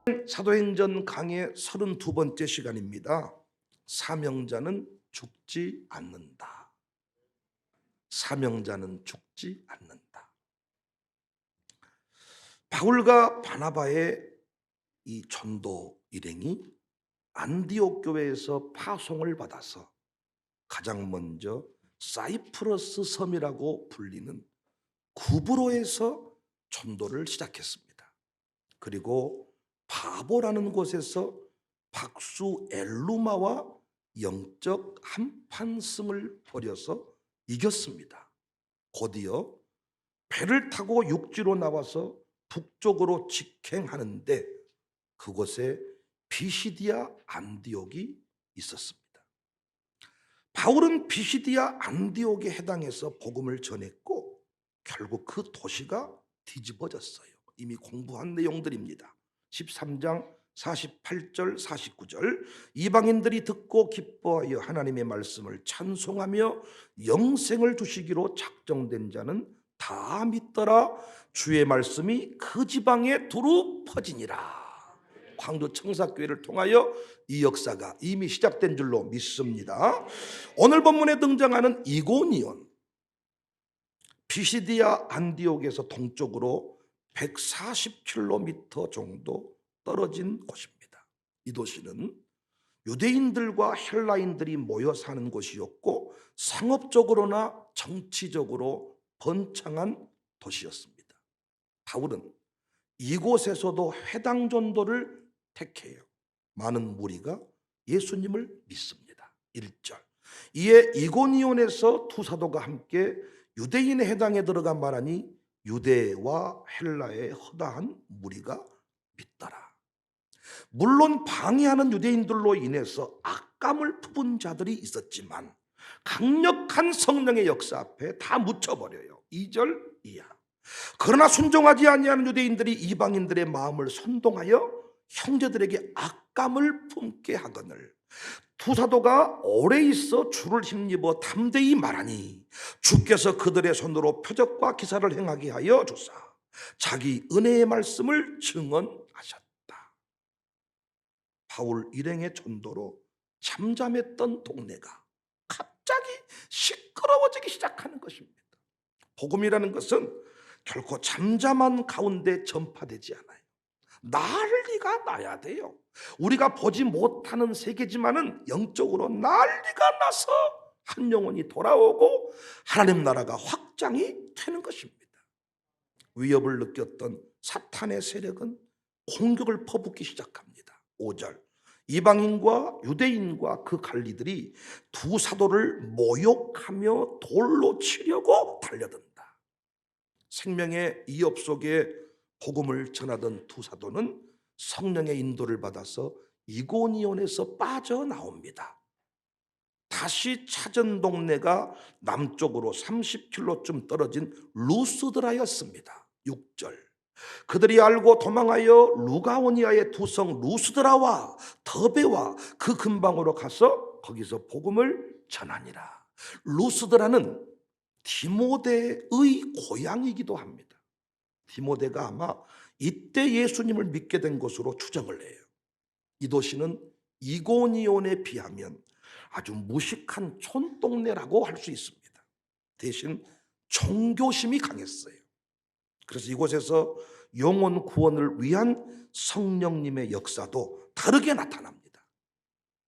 사도행전 강의 32번째 시간입니다. 사명자는 죽지 않는다. 사명자는 죽지 않는다. 바울과 바나바의 이 전도 일행이 안디옥 교회에서 파송을 받아서 가장 먼저 사이프러스 섬이라고 불리는 구브로에서 전도를 시작했습니다. 그리고 바보라는 곳에서 박수 엘루마와 영적 한판승을 벌여서 이겼습니다. 곧이어 배를 타고 육지로 나와서 북쪽으로 직행하는데 그곳에 비시디아 안디옥이 있었습니다. 바울은 비시디아 안디옥에 해당해서 복음을 전했고 결국 그 도시가 뒤집어졌어요. 이미 공부한 내용들입니다. 13장 48절 49절 이방인들이 듣고 기뻐하여 하나님의 말씀을 찬송하며 영생을 주시기로 작정된 자는 다 믿더라. 주의 말씀이 그 지방에 두루 퍼지니라. 광주 청사교회를 통하여 이 역사가 이미 시작된 줄로 믿습니다. 오늘 본문에 등장하는 이고니온, 비시디아 안디옥에서 동쪽으로 140km 정도 떨어진 곳입니다. 이 도시는 유대인들과 헬라인들이 모여 사는 곳이었고 상업적으로나 정치적으로 번창한 도시였습니다. 바울은 이곳에서도 회당 전도를 택해요. 많은 무리가 예수님을 믿습니다. 1절 이에 이고니온에서 두 사도가 함께 유대인의 해당에 들어가 말하니 유대와 헬라의 허다한 무리가 믿더라. 물론 방해하는 유대인들로 인해서 악감을 품은 자들이 있었지만 강력한 성령의 역사 앞에 다 묻혀버려요. 2절 이하 그러나 순종하지 아니하는 유대인들이 이방인들의 마음을 선동하여 형제들에게 악감을 품게 하거늘 두 사도가 오래 있어 주를 힘입어 담대히 말하니 주께서 그들의 손으로 표적과 기사를 행하게 하여 주사 자기 은혜의 말씀을 증언하셨다. 바울 일행의 전도로 잠잠했던 동네가 갑자기 시끄러워지기 시작하는 것입니다. 복음이라는 것은 결코 잠잠한 가운데 전파되지 않아요. 난리가 나야 돼요. 우리가 보지 못하는 세계지만은 영적으로 난리가 나서 한 영혼이 돌아오고 하나님 나라가 확장이 되는 것입니다. 위협을 느꼈던 사탄의 세력은 공격을 퍼붓기 시작합니다. 5절 이방인과 유대인과 그 관리들이 두 사도를 모욕하며 돌로 치려고 달려든다. 생명의 이업 속에 복음을 전하던 두 사도는 성령의 인도를 받아서 이고니온에서 빠져나옵니다. 다시 찾은 동네가 남쪽으로 30km쯤 떨어진 루스드라였습니다. 6절 그들이 알고 도망하여 루가오니아의 두 성 루스드라와 더베와 그 근방으로 가서 거기서 복음을 전하니라. 루스드라는 디모데의 고향이기도 합니다. 디모데가 아마 이때 예수님을 믿게 된 것으로 추정을 해요. 이 도시는 이고니온에 비하면 아주 무식한 촌동네라고 할 수 있습니다. 대신 종교심이 강했어요. 그래서 이곳에서 영혼 구원을 위한 성령님의 역사도 다르게 나타납니다.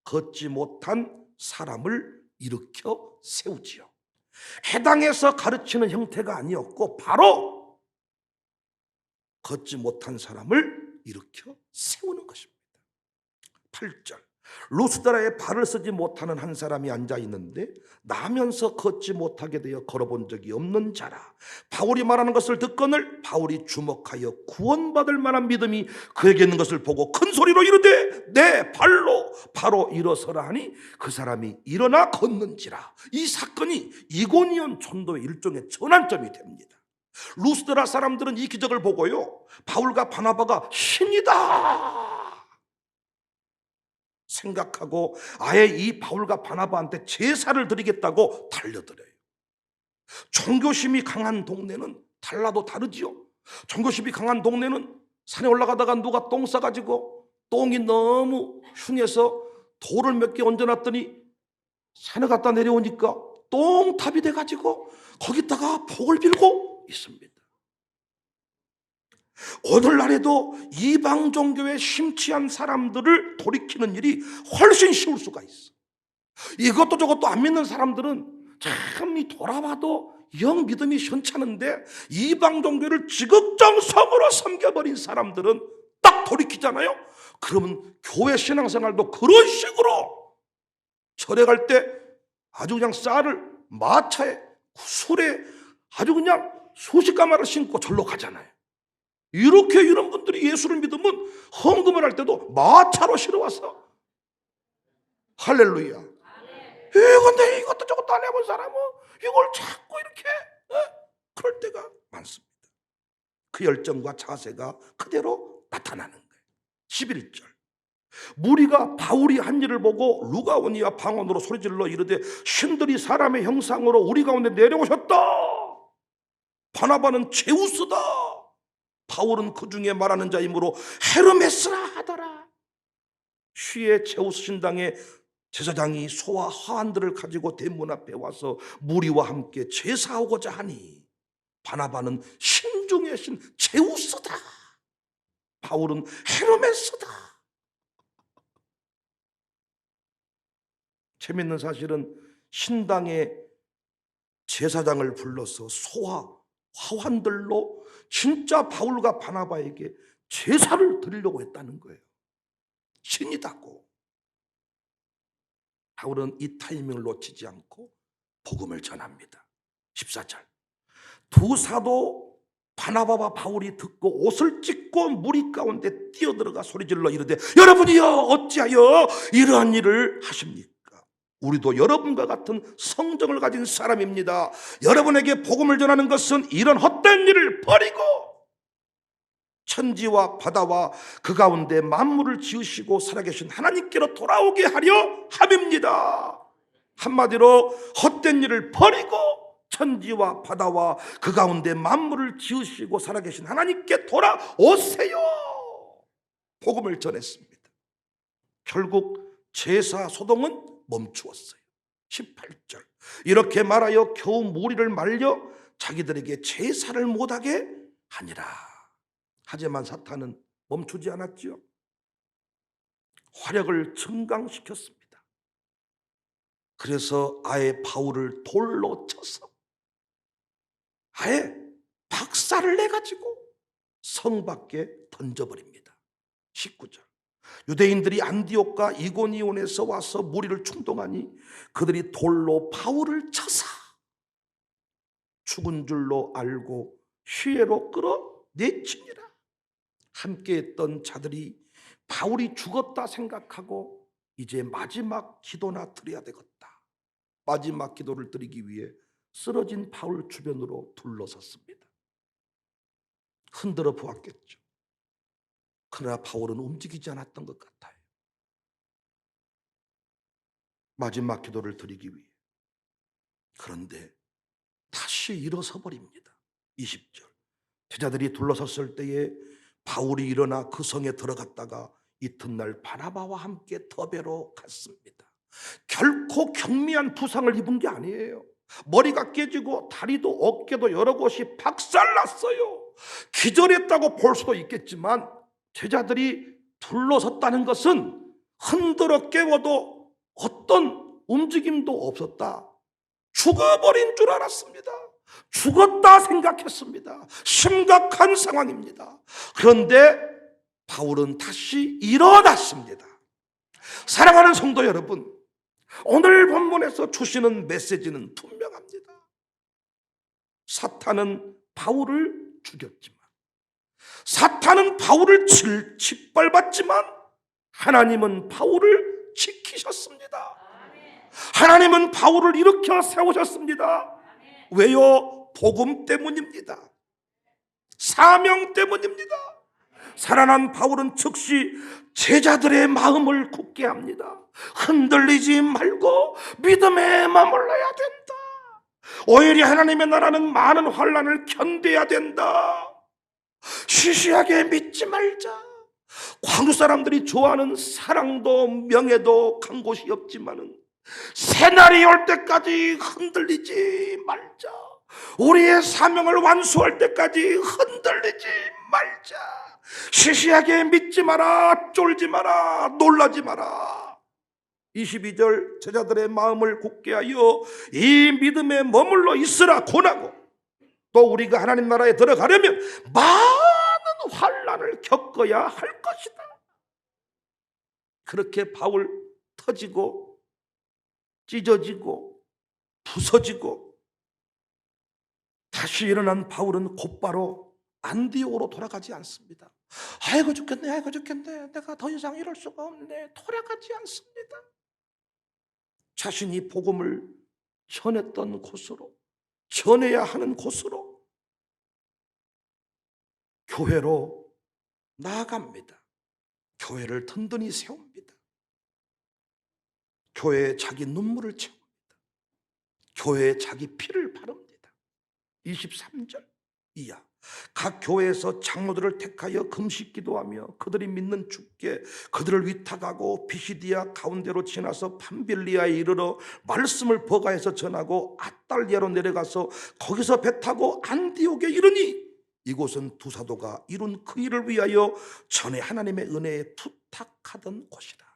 걷지 못한 사람을 일으켜 세우지요. 해당에서 가르치는 형태가 아니었고 바로 걷지 못한 사람을 일으켜 세우는 것입니다. 8절 루스드라에 발을 쓰지 못하는 한 사람이 앉아 있는데 나면서 걷지 못하게 되어 걸어본 적이 없는 자라. 바울이 말하는 것을 듣거늘 바울이 주목하여 구원받을 만한 믿음이 그에게 있는 것을 보고 큰 소리로 이르되 내 발로 바로 일어서라 하니 그 사람이 일어나 걷는지라. 이 사건이 이고니온 촌도의 일종의 전환점이 됩니다. 루스드라 사람들은 이 기적을 보고요 바울과 바나바가 신이다 생각하고 아예 이 바울과 바나바한테 제사를 드리겠다고 달려들어요. 종교심이 강한 동네는 달라도 다르지요. 종교심이 강한 동네는 산에 올라가다가 누가 똥 싸가지고 똥이 너무 흉해서 돌을 몇 개 얹어놨더니 산에 갔다 내려오니까 똥탑이 돼가지고 거기다가 복을 빌고 있습니다. 오늘날에도 이방 종교에 심취한 사람들을 돌이키는 일이 훨씬 쉬울 수가 있어. 이것도 저것도 안 믿는 사람들은 참 돌아봐도 영 믿음이 현찮은데, 이방 종교를 지극정성으로 섬겨버린 사람들은 딱 돌이키잖아요. 그러면 교회 신앙생활도 그런 식으로 절에 갈 때 아주 그냥 쌀을 마차에 술에 아주 그냥 수십 가마를 신고 절로 가잖아요. 이렇게 이런 분들이 예수를 믿으면 헌금을 할 때도 마차로 실어와서 할렐루야. 근데 이것도 저것도 안 해본 사람은 이걸 자꾸 이렇게 그럴 때가 많습니다. 그 열정과 자세가 그대로 나타나는 거예요. 11절, 무리가 바울이 한 일을 보고 루가오니와 방언으로 소리질러 이르되 신들이 사람의 형상으로 우리 가운데 내려오셨다. 바나바는 제우스다. 바울은 그 중에 말하는 자이므로 헤르메스라 하더라. 쉬의 제우스 신당의 제사장이 소와 화환들을 가지고 대문 앞에 와서 무리와 함께 제사하고자 하니 바나바는 신 중의 신 제우스다. 바울은 헤르메스다. 재밌는 사실은 신당의 제사장을 불러서 소와 화환들로 진짜 바울과 바나바에게 제사를 드리려고 했다는 거예요. 신이다고. 바울은 이 타이밍을 놓치지 않고 복음을 전합니다. 14절, 두 사도 바나바와 바울이 듣고 옷을 찢고 무리 가운데 뛰어들어가 소리질러 이르되 여러분이여 어찌하여 이러한 일을 하십니까? 우리도 여러분과 같은 성정을 가진 사람입니다. 여러분에게 복음을 전하는 것은 이런 헛된 일을 버리고 천지와 바다와 그 가운데 만물을 지으시고 살아계신 하나님께로 돌아오게 하려 함입니다. 한마디로 헛된 일을 버리고 천지와 바다와 그 가운데 만물을 지으시고 살아계신 하나님께 돌아오세요. 복음을 전했습니다. 결국 제사 소동은 멈추었어요. 18절, 이렇게 말하여 겨우 무리를 말려 자기들에게 제사를 못하게 하니라. 하지만 사탄은 멈추지 않았지요. 화력을 증강시켰습니다. 그래서 아예 바울을 돌로 쳐서 아예 박살을 내가지고 성 밖에 던져버립니다. 19절, 유대인들이 안디옥과 이고니온에서 와서 무리를 충동하니 그들이 돌로 바울을 쳐서 죽은 줄로 알고 휴에로 끌어내치니라. 함께했던 자들이 바울이 죽었다 생각하고 이제 마지막 기도나 드려야 되겠다. 마지막 기도를 드리기 위해 쓰러진 바울 주변으로 둘러섰습니다. 흔들어 보았겠죠. 그러나 바울은 움직이지 않았던 것 같아요. 마지막 기도를 드리기 위해. 그런데 다시 일어서 버립니다. 20절, 제자들이 둘러섰을 때에 바울이 일어나 그 성에 들어갔다가 이튿날 바나바와 함께 더베로 갔습니다. 결코 경미한 부상을 입은 게 아니에요. 머리가 깨지고 다리도 어깨도 여러 곳이 박살났어요. 기절했다고 볼 수도 있겠지만 제자들이 둘러섰다는 것은 흔들어 깨워도 어떤 움직임도 없었다. 죽어버린 줄 알았습니다. 죽었다 생각했습니다. 심각한 상황입니다. 그런데 바울은 다시 일어났습니다. 사랑하는 성도 여러분, 오늘 본문에서 주시는 메시지는 분명합니다. 사탄은 바울을 죽였지만, 사탄은 바울을 짓밟았지만 하나님은 바울을 지키셨습니다. 하나님은 바울을 일으켜 세우셨습니다. 왜요? 복음 때문입니다. 사명 때문입니다. 살아난 바울은 즉시 제자들의 마음을 굳게 합니다. 흔들리지 말고 믿음에 머물러야 된다. 오히려 하나님의 나라는 많은 환난을 견뎌야 된다. 시시하게 믿지 말자. 광주 사람들이 좋아하는 사랑도 명예도 간 곳이 없지만은 새날이 올 때까지 흔들리지 말자. 우리의 사명을 완수할 때까지 흔들리지 말자. 시시하게 믿지 마라. 쫄지 마라. 놀라지 마라. 22절 제자들의 마음을 굳게 하여 이 믿음에 머물러 있으라 권하고, 또 우리가 하나님 나라에 들어가려면 많은 환난을 겪어야 할 것이다. 그렇게 바울 터지고 찢어지고 부서지고 다시 일어난 바울은 곧바로 안디옥으로 돌아가지 않습니다. 아이고 죽겠네, 아이고 죽겠네, 내가 더 이상 이럴 수가 없네. 돌아가지 않습니다. 자신이 복음을 전했던 곳으로, 전해야 하는 곳으로, 교회로 나아갑니다. 교회를 든든히 세웁니다. 교회에 자기 눈물을 채웁니다. 교회에 자기 피를 바릅니다. 23절 이하 각 교회에서 장로들을 택하여 금식 기도하며 그들이 믿는 주께 그들을 위탁하고 피시디아 가운데로 지나서 판빌리아에 이르러 말씀을 버가에서 전하고 아달리아로 내려가서 거기서 배 타고 안디옥에 이르니 이곳은 두 사도가 이룬 그 일을 위하여 전에 하나님의 은혜에 부탁하던 곳이라.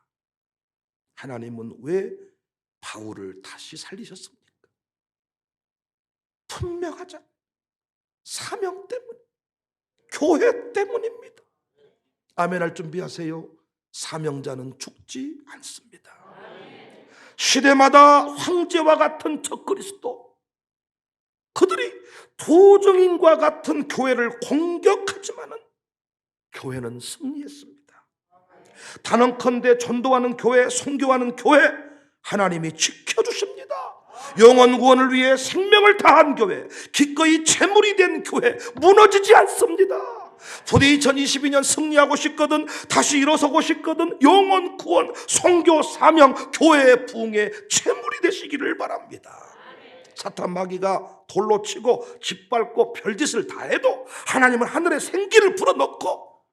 하나님은 왜 바울을 다시 살리셨습니까? 분명하잖아요. 사명 때문, 교회 때문입니다. 아멘 할 준비하세요. 사명자는 죽지 않습니다. 시대마다 황제와 같은 적그리스도, 그들이 도정인과 같은 교회를 공격하지만은 교회는 승리했습니다. 단언컨대 전도하는 교회, 선교하는 교회, 하나님이 지켜주십니다. 영혼 구원을 위해 생명을 다한 교회, 기꺼이 재물이 된 교회, 무너지지 않습니다. 부디 2022년 승리하고 싶거든, 다시 일어서고 싶거든, 영혼 구원, 선교, 사명, 교회의 부흥에 재물이 되시기를 바랍니다. 사탄 마귀가 돌로 치고 짓밟고 별짓을 다 해도 하나님은 하늘에 생기를 불어넣고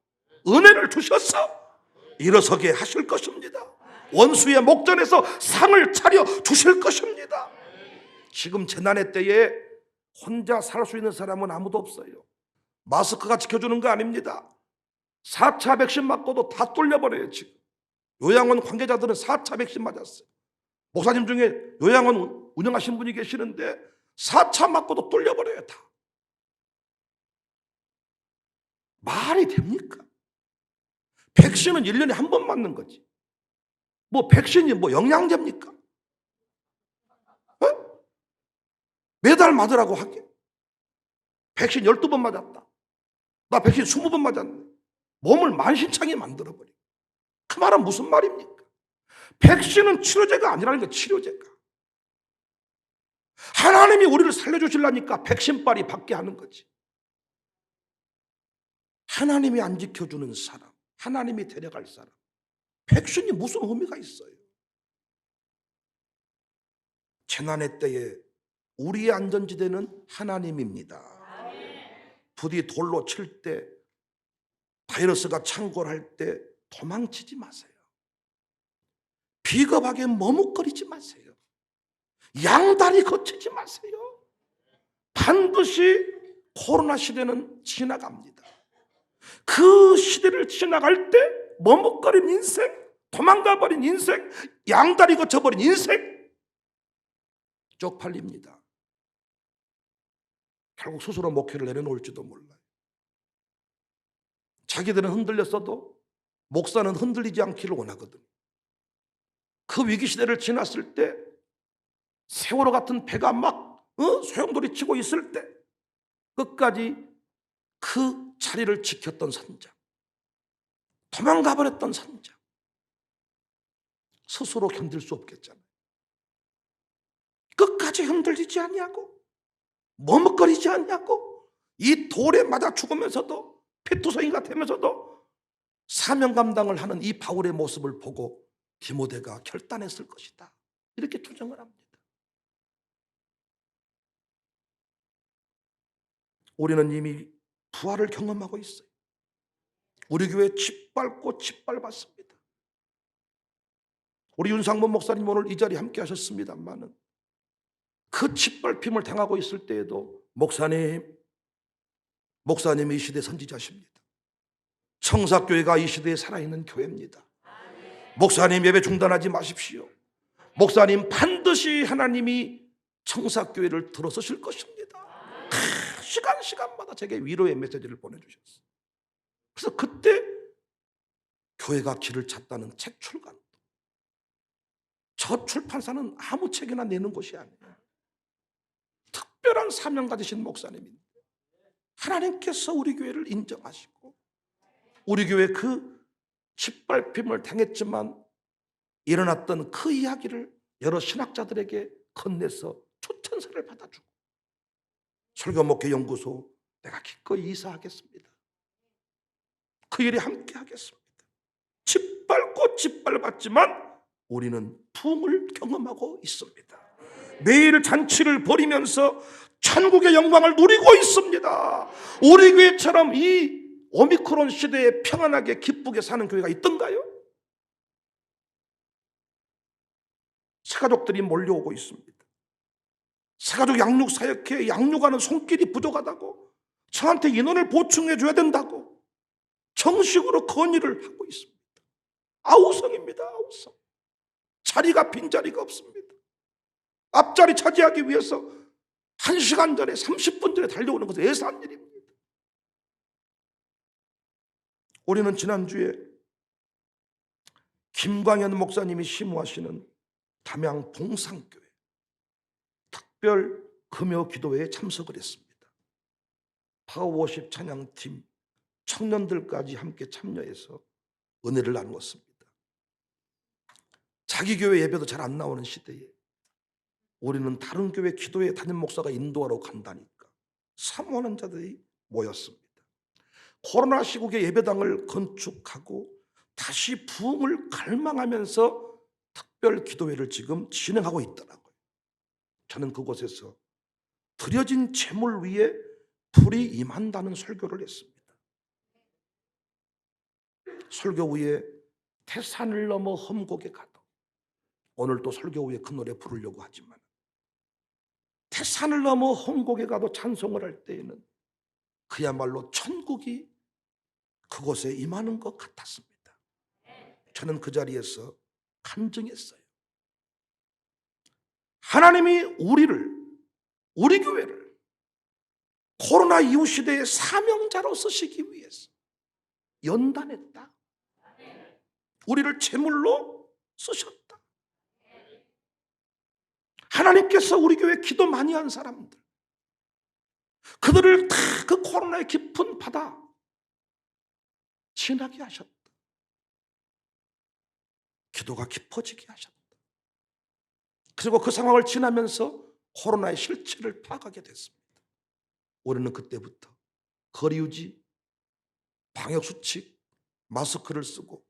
은혜를 주셔서 일어서게 하실 것입니다. 원수의 목전에서 상을 차려 주실 것입니다. 지금 재난의 때에 혼자 살 수 있는 사람은 아무도 없어요. 마스크가 지켜주는 거 아닙니다. 4차 백신 맞고도 다 뚫려버려요. 지금 요양원 관계자들은 4차 백신 맞았어요. 목사님 중에 요양원 운영하신 분이 계시는데 4차 맞고도 뚫려버려요. 다. 말이 됩니까? 백신은 1년에 한 번 맞는 거지. 뭐 백신이 뭐 영양제입니까? 어? 매달 맞으라고 하게. 백신 12번 맞았다. 나 백신 20번 맞았네. 몸을 만신창이 만들어버려. 그 말은 무슨 말입니까? 백신은 치료제가 아니라는 거예요. 치료제가. 하나님이 우리를 살려주시려니까 백신빨이 받게 하는 거지. 하나님이 안 지켜주는 사람, 하나님이 데려갈 사람, 백신이 무슨 의미가 있어요? 재난의 때에 우리의 안전지대는 하나님입니다. 부디 돌로 칠 때, 바이러스가 창궐할 때 도망치지 마세요. 비겁하게 머뭇거리지 마세요. 양다리 거치지 마세요. 반드시 코로나 시대는 지나갑니다. 그 시대를 지나갈 때 머뭇거린 인생, 도망가버린 인생, 양다리 거쳐버린 인생 쪽팔립니다. 결국 스스로 목회를 내려놓을지도 몰라요. 자기들은 흔들렸어도 목사는 흔들리지 않기를 원하거든. 그 위기시대를 지났을 때 세월호 같은 배가 막 소용돌이 치고 있을 때 끝까지 그 자리를 지켰던 선장, 도망가 버렸던 선장, 스스로 견딜 수 없겠잖아요. 끝까지 흔들리지 않냐고, 머뭇거리지 않냐고, 이 돌에 맞아 죽으면서도 피투성이가 되면서도 사명 감당을 하는 이 바울의 모습을 보고 디모데가 결단했을 것이다, 이렇게 추정을 합니다. 우리는 이미 부활을 경험하고 있어요. 우리 교회 짓밟고 짓밟았습니다. 우리 윤상문 목사님 오늘 이 자리에 함께 하셨습니다만은 그 짓밟힘을 당하고 있을 때에도 목사님이 이 시대 선지자십니다. 청사교회가 이 시대에 살아있는 교회입니다. 목사님 예배 중단하지 마십시오. 목사님 반드시 하나님이 청사교회를 들어서실 것입니다. 시간마다 제게 위로의 메시지를 보내주셨어요. 그래서 그때 교회가 길을 찾다는 책 출간도, 저 출판사는 아무 책이나 내는 곳이 아니에요. 특별한 사명 가지신 목사님인데 하나님께서 우리 교회를 인정하시고 우리 교회 그 짓밟힘을 당했지만 일어났던 그 이야기를 여러 신학자들에게 건네서 초천사를 받아주고 설교목회연구소 내가 기꺼이 이사하겠습니다. 그 일에 함께 하겠습니다. 짓밟고 짓밟았지만 우리는 부흥을 경험하고 있습니다. 매일 잔치를 벌이면서 천국의 영광을 누리고 있습니다. 우리 교회처럼 이 오미크론 시대에 평안하게 기쁘게 사는 교회가 있던가요? 새가족들이 몰려오고 있습니다. 새가족 양육 사역회 양육하는 손길이 부족하다고 저한테 인원을 보충해 줘야 된다고 정식으로 건의를 하고 있습니다. 아우성입니다. 아우성. 자리가 빈자리가 없습니다. 앞자리 차지하기 위해서 1시간 전에 30분 전에 달려오는 것은 애매한 일입니다. 우리는 지난주에 김광현 목사님이 심우하시는 담양 봉상교회 특별 금요 기도회에 참석을 했습니다. 파워워십 찬양팀 청년들까지 함께 참여해서 은혜를 나누었습니다. 자기 교회 예배도 잘 안 나오는 시대에 우리는 다른 교회 기도회 담임 목사가 인도하러 간다니까 사모하는 자들이 모였습니다. 코로나 시국에 예배당을 건축하고 다시 부흥을 갈망하면서 특별 기도회를 지금 진행하고 있더라고요. 저는 그곳에서 드려진 제물 위에 불이 임한다는 설교를 했습니다. 설교 후에 태산을 넘어 험곡에 가도, 오늘 또 설교 후에 그 노래 부르려고 하지만 태산을 넘어 험곡에 가도 찬송을 할 때에는 그야말로 천국이 그곳에 임하는 것 같았습니다. 저는 그 자리에서 간증했어요. 하나님이 우리 교회를 코로나 이후 시대의 사명자로 쓰시기 위해서 연단했다. 우리를 제물로 쓰셨다. 하나님께서 우리 교회 기도 많이 한 사람들, 그들을 다 그 코로나의 깊은 바다 지나게 하셨다. 기도가 깊어지게 하셨다. 그리고 그 상황을 지나면서 코로나의 실체를 파악하게 됐습니다. 우리는 그때부터 거리 유지, 방역 수칙, 마스크를 쓰고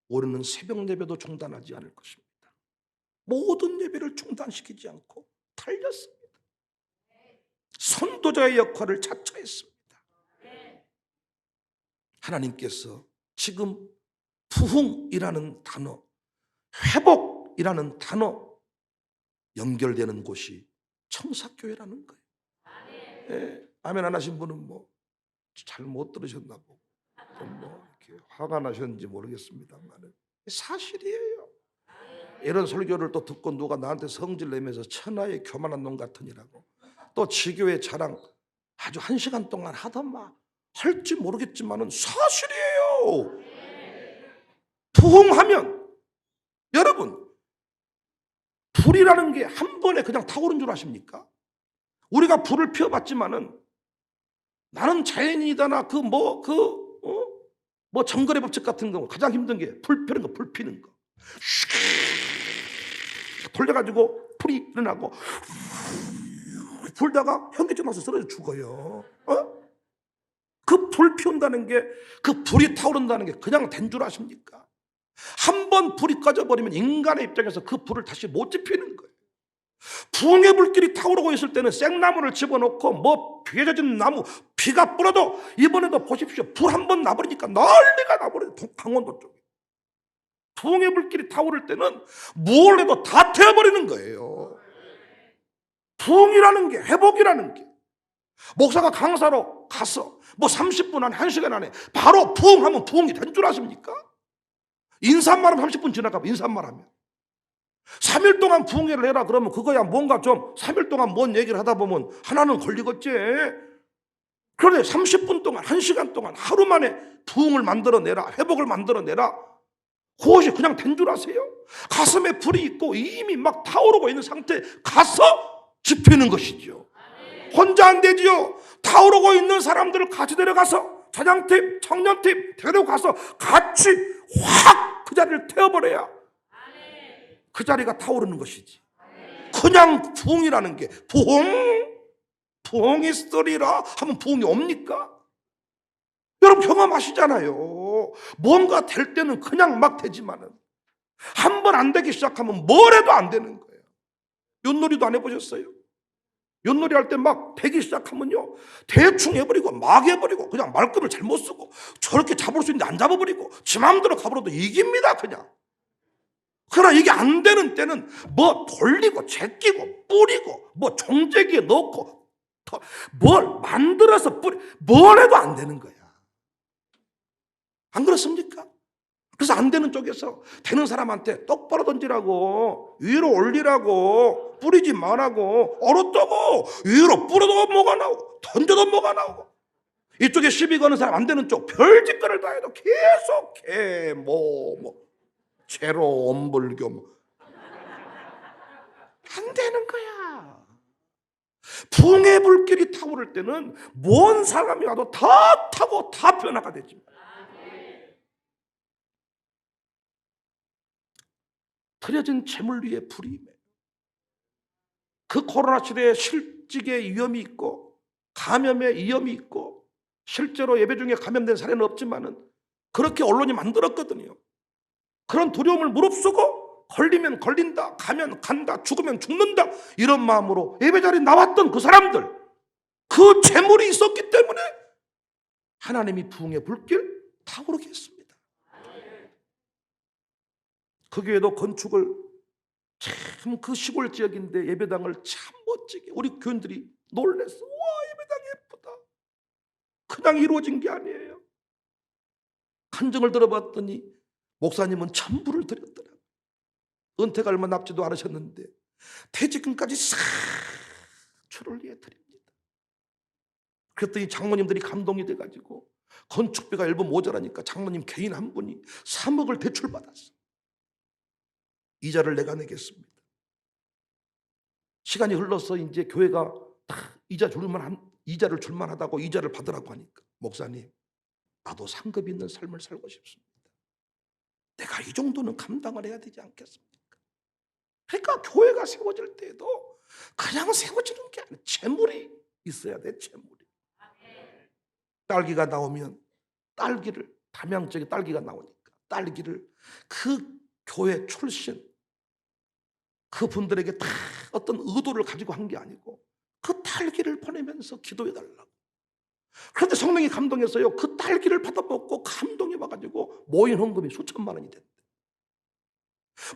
우리는 새벽 예배도 중단하지 않을 것입니다. 모든 예배를 중단시키지 않고 달렸습니다. 선도자의 역할을 자처했습니다. 하나님께서 지금 부흥이라는 단어, 회복이라는 단어 연결되는 곳이 청사교회라는 거예요. 예, 아멘 안 하신 분은 뭐 잘 못 들으셨나 보고 뭐 이렇게 화가 나셨는지 모르겠습니다만 사실이에요. 이런 설교를 또 듣고 누가 나한테 성질 내면서 천하의 교만한 놈 같으니라고 또 지교의 자랑 아주 1시간 동안 하더만 할지 모르겠지만은 사실이에요. 부흥하면 여러분 불이라는 게 한 번에 그냥 타오른 줄 아십니까? 우리가 불을 피워봤지만은 나는 자연이다나 뭐 정글의 법칙 같은 거 가장 힘든 게 불 피는 거, 불 피는 거. 돌려가지고 불이 일어나고 불다가 현기증 나서 쓰러져 죽어요. 그 불 피운다는 게, 그 불이 타오른다는 게 그냥 된 줄 아십니까? 한 번 불이 꺼져버리면 인간의 입장에서 그 불을 다시 못 지피는 거예요. 부흥의 불길이 타오르고 있을 때는 생나무를 집어넣고 뭐 베어진 나무 비가 뿌려도 이번에도 보십시오. 불 한 번 나버리니까 난리가 나버려요. 강원도 쪽에. 부흥의 불길이 타오를 때는 뭘 해도 다 태워버리는 거예요. 부흥이라는 게, 회복이라는 게. 목사가 강사로 가서 뭐 30분 안에 1시간 안에 바로 부흥하면 부흥이 된 줄 아십니까? 인사말 하면 30분 지나가면 인사말 하면 3일 동안 부흥회를 해라 그러면 그거야 뭔가 좀 3일 동안 뭔 얘기를 하다 보면 하나는 걸리겠지. 그런데 30분 동안 1시간 동안 하루 만에 부흥을 만들어내라, 회복을 만들어내라. 그것이 그냥 된 줄 아세요? 가슴에 불이 있고 이미 막 타오르고 있는 상태에 가서 집히는 것이죠. 혼자 안 되지요. 타오르고 있는 사람들을 같이 데려가서 찬양팀, 청년팀 데려가서 같이 확 그 자리를 태워버려야 그 자리가 타오르는 것이지. 그냥 부흥이라는 게 부흥이 있으리라 하면 부흥이 옵니까? 여러분 경험하시잖아요. 뭔가 될 때는 그냥 막 되지만은 한 번 안 되기 시작하면 뭘 해도 안 되는 거예요. 윷놀이도 안 해보셨어요? 윷놀이 할 때 막 되기 시작하면요 대충 해버리고 막 해버리고 그냥 말급을 잘못 쓰고 저렇게 잡을 수 있는데 안 잡아버리고 지 마음대로 가버려도 이깁니다 그냥. 그러나 이게 안 되는 때는 뭐 돌리고 제끼고 뿌리고 뭐 종재기에 넣고 뭘 만들어서 뭘 해도 안 되는 거야. 안 그렇습니까? 그래서 안 되는 쪽에서 되는 사람한테 똑바로 던지라고, 위로 올리라고, 뿌리지 말라고, 얼었다고 위로 뿌려도 뭐가 나오고 던져도 뭐가 나오고, 이쪽에 시비 거는 사람 안 되는 쪽 별짓거리를 다 해도 계속해 제로 엄불교 안 되는 거야. 붕의 불길이 타오를 때는 뭔 사람이 와도 다 타고 다 변화가 되지. 틀어진 재물 위에 불이 임해요. 그 코로나 시대에 실직의 위험이 있고 감염의 위험이 있고 실제로 예배 중에 감염된 사례는 없지만은 그렇게 언론이 만들었거든요. 그런 두려움을 무릅쓰고 걸리면 걸린다, 가면 간다, 죽으면 죽는다 이런 마음으로 예배 자리에 나왔던 그 사람들, 그 재물이 있었기 때문에 하나님이 부흥의 불길 타오르게 했습니다. 거기에도 건축을 참 그 시골 지역인데 예배당을 참 멋지게 우리 교인들이 놀랬어. 와, 예배당 예쁘다. 그냥 이루어진 게 아니에요. 간증을 들어봤더니 목사님은 천부를 드렸더라고요. 은퇴가 얼마 남지도 않으셨는데 퇴직금까지 싹 주를 위해 드립니다. 그랬더니 장모님들이 감동이 돼가지고 건축비가 일부 모자라니까 장모님 개인 한 분이 3억을 대출받았어. 이자를 내가 내겠습니다. 시간이 흘러서 이제 교회가 다 이자를 줄만하다고 이자를 받으라고 하니까 목사님, 나도 상급 있는 삶을 살고 싶습니다. 내가 이 정도는 감당을 해야 되지 않겠습니까? 그러니까 교회가 세워질 때에도 그냥 세워지는 게 아니라 재물이 있어야 돼. 재물이. 딸기가 나오면 딸기를 담양적인 딸기가 나오니까 딸기를 그 교회 출신 그분들에게 다 어떤 의도를 가지고 한 게 아니고 그 딸기를 보내면서 기도해달라고. 그런데 성령이 감동해서요 그 딸기를 받아먹고 감동해 와가지고 모인 헌금이 수천만 원이 됐대.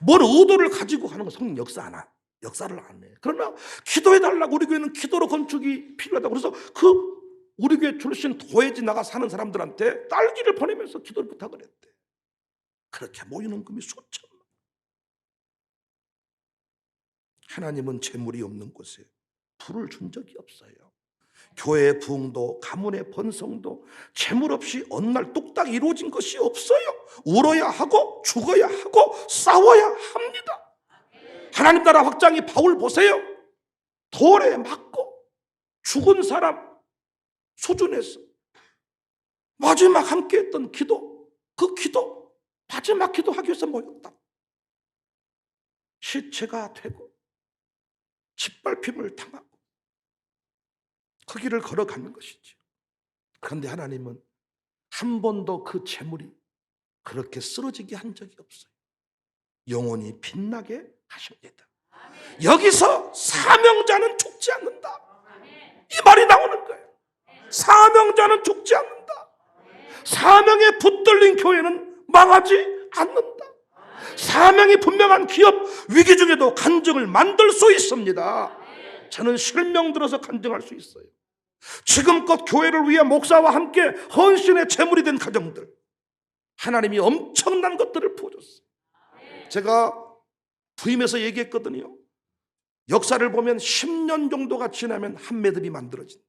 뭔 의도를 가지고 하는 건 성령 역사를 안 해. 그러나 기도해달라고. 우리 교회는 기도로 건축이 필요하다고. 그래서 그 우리 교회 출신 도회지 나가 사는 사람들한테 딸기를 보내면서 기도를 부탁을 했대. 그렇게 모인 헌금이 수천만. 하나님은 재물이 없는 곳에 불을 준 적이 없어요. 교회의 부흥도 가문의 번성도 재물 없이 어느 날 뚝딱 이루어진 것이 없어요. 울어야 하고 죽어야 하고 싸워야 합니다. 하나님 나라 확장이 바울 보세요. 돌에 맞고 죽은 사람 수준에서 마지막 함께 했던 기도, 그 기도 마지막 기도하기 위해서 모였다. 시체가 되고 짓밟힘을 당하고 그 길을 걸어가는 것이죠. 그런데 하나님은 한 번도 그 재물이 그렇게 쓰러지게 한 적이 없어요. 영원히 빛나게 하십니다. 여기서 사명자는 죽지 않는다, 이 말이 나오는 거예요. 사명자는 죽지 않는다. 사명에 붙들린 교회는 망하지 않는다. 사명이 분명한 기업, 위기 중에도 간증을 만들 수 있습니다. 저는 실명 들어서 간증할 수 있어요. 지금껏 교회를 위해 목사와 함께 헌신의 제물이 된 가정들, 하나님이 엄청난 것들을 부어줬어요. 제가 부임해서 얘기했거든요. 역사를 보면 10년 정도가 지나면 한 매듭이 만들어진다.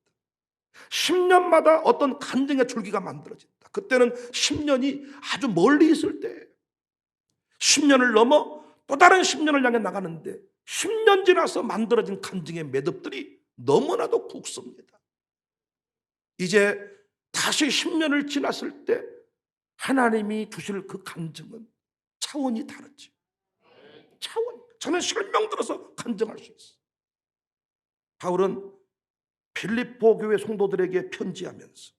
10년마다 어떤 간증의 줄기가 만들어진다. 그때는 10년이 아주 멀리 있을 때, 10년을 넘어 또 다른 10년을 향해 나가는데 10년 지나서 만들어진 간증의 매듭들이 너무나도 굳습니다. 이제 다시 10년을 지났을 때 하나님이 주실 그 간증은 차원이 다르지. 차원. 저는 실명 들어서 간증할 수 있어요. 바울은 빌립보 교회 성도들에게 편지하면서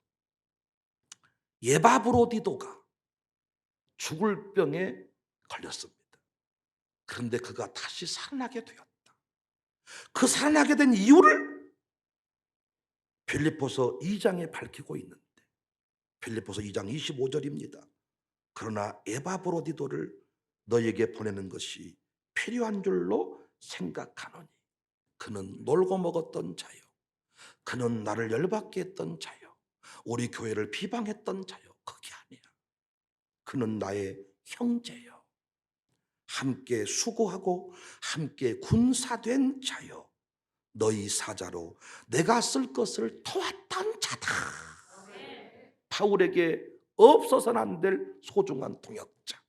에바브로디도가 죽을 병에 걸렸습니다. 그런데 그가 다시 살아나게 되었다. 그 살아나게 된 이유를 빌립보서 2장에 밝히고 있는데, 빌립보서 2장 25절입니다. 그러나 에바브로디도를 너에게 보내는 것이 필요한 줄로 생각하노니 그는 놀고 먹었던 자요, 그는 나를 열받게 했던 자요, 우리 교회를 비방했던 자요. 그게 아니야. 그는 나의 형제요, 함께 수고하고 함께 군사된 자요, 너희 사자로 내가 쓸 것을 도왔던 자다. 바울에게 없어서는 안 될 소중한 동역자.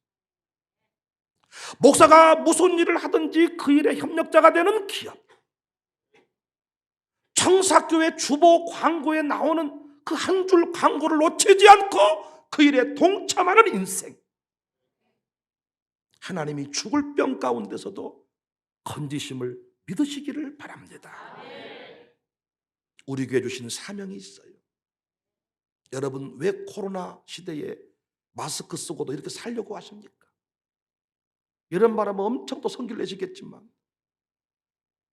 목사가 무슨 일을 하든지 그 일에 협력자가 되는 기업. 청사교회 주보 광고에 나오는 그 한 줄 광고를 놓치지 않고 그 일에 동참하는 인생. 하나님이 죽을 병 가운데서도 건지심을 믿으시기를 바랍니다. 우리 교회 주신 사명이 있어요. 여러분, 왜 코로나 시대에 마스크 쓰고도 이렇게 살려고 하십니까? 이런 말하면 엄청 또 성기를 내시겠지만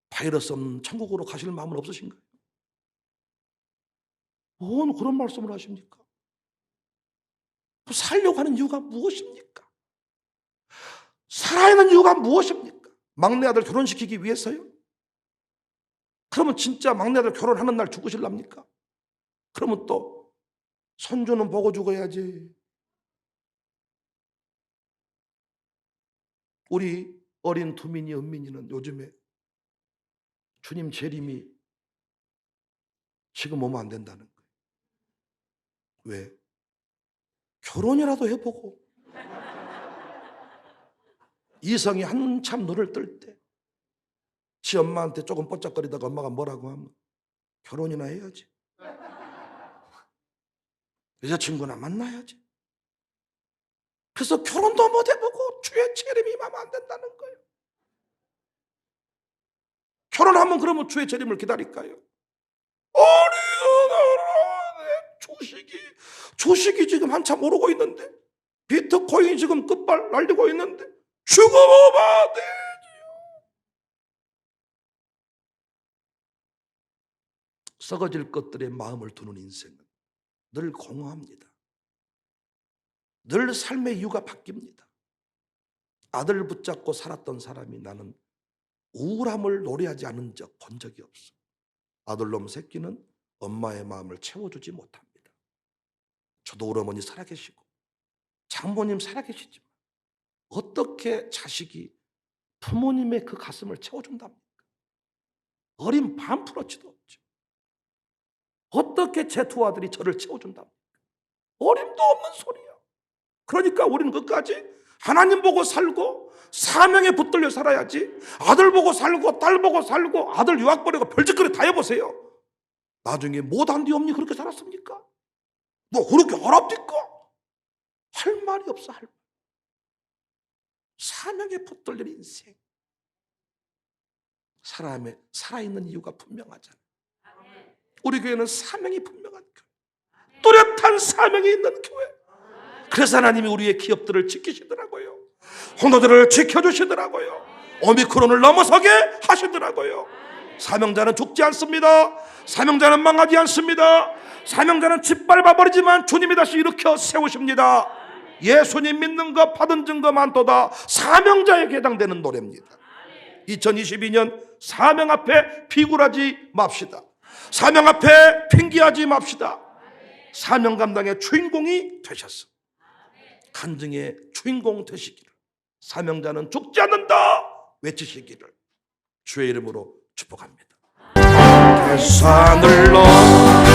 바이러스 없는 천국으로 가실 마음은 없으신가요? 뭔 그런 말씀을 하십니까? 살려고 하는 이유가 무엇입니까? 살아있는 이유가 무엇입니까? 막내 아들 결혼시키기 위해서요? 그러면 진짜 막내 아들 결혼하는 날 죽으실랍니까? 그러면 또 손주는 보고 죽어야지. 우리 어린 두민이, 은민이는 요즘에 주님 재림이 지금 오면 안 된다는 거예요. 왜? 결혼이라도 해보고. 이성이 한참 눈을 뜰 때 지 엄마한테 조금 뽀짝거리다가 엄마가 뭐라고 하면 결혼이나 해야지. 여자친구나 만나야지. 그래서 결혼도 못 해보고 주의 재림이 임하면 안 된다는 거예요. 결혼하면 그러면 주의 재림을 기다릴까요? 주식이 지금 한참 오르고 있는데, 비트코인이 지금 끝발 날리고 있는데 죽어봐 되지요. 썩어질 것들에 마음을 두는 인생은 늘 공허합니다. 늘 삶의 이유가 바뀝니다. 아들 붙잡고 살았던 사람이 나는 우울함을 노래하지 않은 적 본 적이 없어. 아들놈 새끼는 엄마의 마음을 채워주지 못합니다. 저도 우리 어머니 살아계시고 장모님 살아계시지만 어떻게 자식이 부모님의 그 가슴을 채워준답니까? 어린 반프로치도 없죠. 어떻게 제 두 아들이 저를 채워준답니까? 어림도 없는 소리예요. 그러니까 우리는 끝까지 하나님 보고 살고 사명에 붙들려 살아야지. 아들 보고 살고 딸 보고 살고 아들 유학 보내고 별짓거리 다 해보세요. 나중에 못한 뒤 없니 그렇게 살았습니까? 뭐 그렇게 어렵니까? 할 말이 없어. 할 말. 사명에 붙들린 인생. 사람의 살아있는 이유가 분명하잖아요. 우리 교회는 사명이 분명한 교회, 뚜렷한 사명이 있는 교회. 그래서 하나님이 우리의 기업들을 지키시더라고요. hon도들을 지켜주시더라고요. 오미크론을 넘어서게 하시더라고요. 사명자는 죽지 않습니다. 사명자는 망하지 않습니다. 사명자는 짓밟아버리지만 주님이 다시 일으켜 세우십니다. 예수님 믿는 것 받은 증거 많도다. 사명자에게 해당되는 노래입니다. 2022년 사명 앞에 비굴하지 맙시다. 사명 앞에 핑계하지 맙시다. 사명 감당의 주인공이 되셨어. 간증의 주인공 되시기를, 사명자는 죽지 않는다 외치시기를 주의 이름으로 축복합니다. 계산을 넘어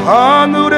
하늘의